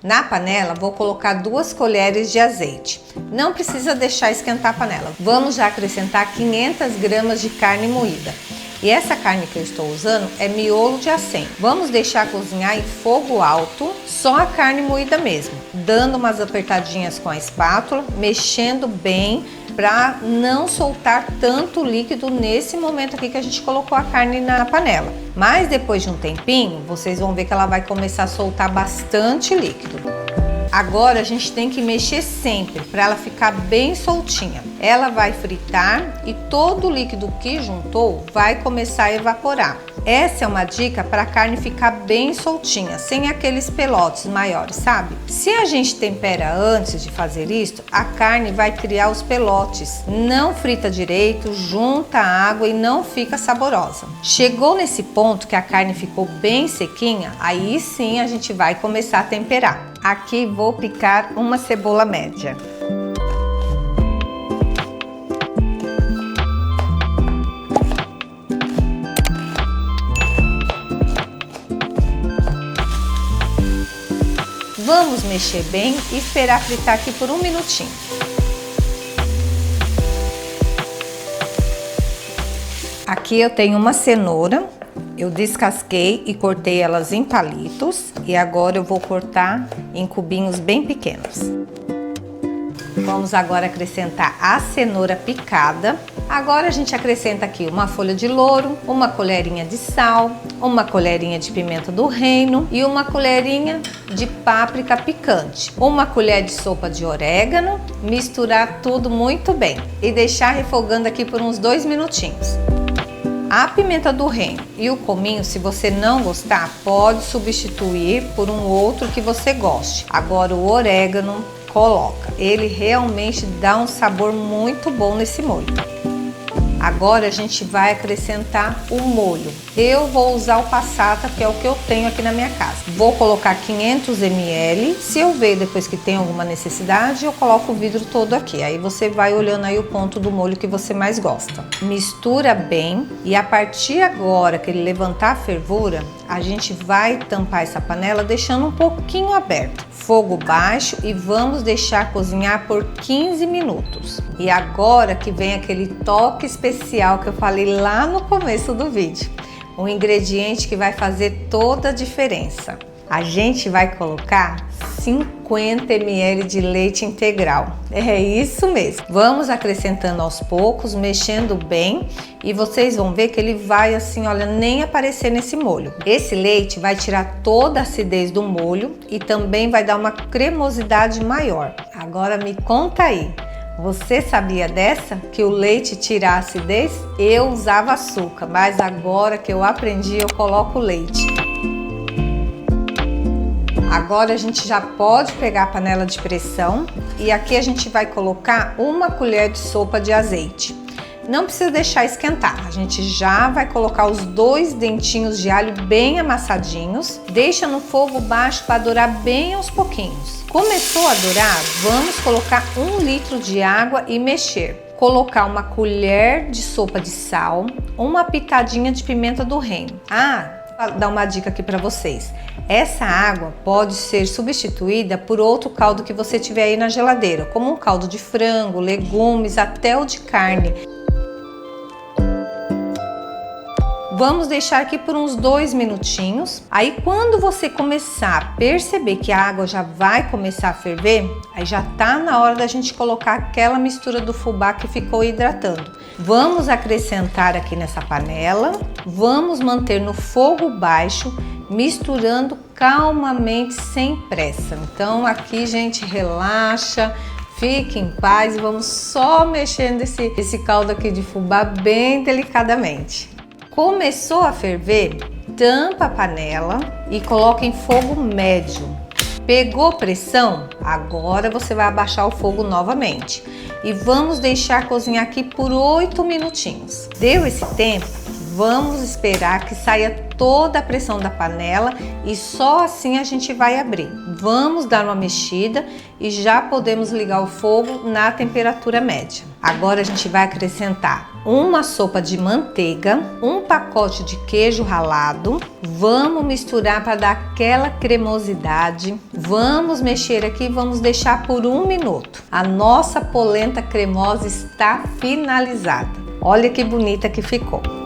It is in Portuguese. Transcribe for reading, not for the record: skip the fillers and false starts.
Na panela, vou colocar 2 colheres de azeite. Não precisa deixar esquentar a panela. Vamos já acrescentar 500 gramas de carne moída. E essa carne que eu estou usando é miolo de acém. Vamos deixar cozinhar em fogo alto, só a carne moída mesmo. Dando umas apertadinhas com a espátula, mexendo bem para não soltar tanto líquido nesse momento aqui que a gente colocou a carne na panela. Mas depois de um tempinho, vocês vão ver que ela vai começar a soltar bastante líquido. Agora a gente tem que mexer sempre para ela ficar bem soltinha. Ela vai fritar e todo o líquido que juntou vai começar a evaporar. Essa é uma dica para a carne ficar bem soltinha, sem aqueles pelotes maiores, sabe? Se a gente tempera antes de fazer isso, a carne vai criar os pelotes. Não frita direito, junta água e não fica saborosa. Chegou nesse ponto que a carne ficou bem sequinha, aí sim a gente vai começar a temperar. Aqui vou picar uma cebola média. Vamos mexer bem e esperar fritar aqui por 1 minutinho. Aqui eu tenho uma cenoura, eu descasquei e cortei elas em palitos e agora eu vou cortar em cubinhos bem pequenos. Vamos agora acrescentar a cenoura picada. Agora a gente acrescenta aqui uma folha de louro, uma colherinha de sal, uma colherinha de pimenta do reino e uma colherinha de páprica picante. Uma colher de sopa de orégano, misturar tudo muito bem e deixar refogando aqui por uns 2 minutinhos. A pimenta do reino e o cominho, se você não gostar, pode substituir por um outro que você goste. Agora o orégano, coloca. Ele realmente dá um sabor muito bom nesse molho. Agora a gente vai acrescentar o molho. Eu vou usar o passata, que é o que eu tenho aqui na minha casa. Vou colocar 500 ml. Se eu ver depois que tem alguma necessidade, eu coloco o vidro todo aqui. Aí você vai olhando aí o ponto do molho que você mais gosta. Mistura bem e a partir agora que ele levantar a fervura, a gente vai tampar essa panela deixando um pouquinho aberto. Fogo baixo e vamos deixar cozinhar por 15 minutos. E agora que vem aquele toque especial que eu falei lá no começo do vídeo. Um ingrediente que vai fazer toda a diferença. A gente vai colocar 50 ml de leite integral. É isso mesmo. Vamos acrescentando aos poucos, mexendo bem e vocês vão ver que ele vai assim, olha, nem aparecer nesse molho. Esse leite vai tirar toda a acidez do molho e também vai dar uma cremosidade maior. Agora me conta aí. Você sabia dessa? Que o leite tira a acidez? Eu usava açúcar, mas agora que eu aprendi, eu coloco leite. Agora a gente já pode pegar a panela de pressão e aqui a gente vai colocar 1 colher de sopa de azeite. Não precisa deixar esquentar, a gente já vai colocar os 2 dentinhos de alho bem amassadinhos. Deixa no fogo baixo para dourar bem aos pouquinhos. Começou a dourar, vamos colocar 1 litro de água e mexer. Colocar 1 colher de sopa de sal, uma pitadinha de pimenta do reino. Dar uma dica aqui para vocês. Essa água pode ser substituída por outro caldo que você tiver aí na geladeira, como um caldo de frango, legumes, até o de carne. Vamos deixar aqui por uns 2 minutinhos. Aí quando você começar a perceber que a água já vai começar a ferver, aí já tá na hora da gente colocar aquela mistura do fubá que ficou hidratando. Vamos acrescentar aqui nessa panela, vamos manter no fogo baixo, misturando calmamente, sem pressa. Então aqui, gente, relaxa, fique em paz e vamos só mexendo esse caldo aqui de fubá bem delicadamente. Começou a ferver, tampa a panela e coloca em fogo médio. Pegou pressão? Agora você vai abaixar o fogo novamente. E vamos deixar cozinhar aqui por 8 minutinhos. Deu esse tempo? Vamos esperar que saia toda a pressão da panela e só assim a gente vai abrir. Vamos dar uma mexida e já podemos ligar o fogo na temperatura média. Agora a gente vai acrescentar uma sopa de manteiga, um pacote de queijo ralado. Vamos misturar para dar aquela cremosidade. Vamos mexer aqui e vamos deixar por 1 minuto. A nossa polenta cremosa está finalizada. Olha que bonita que ficou.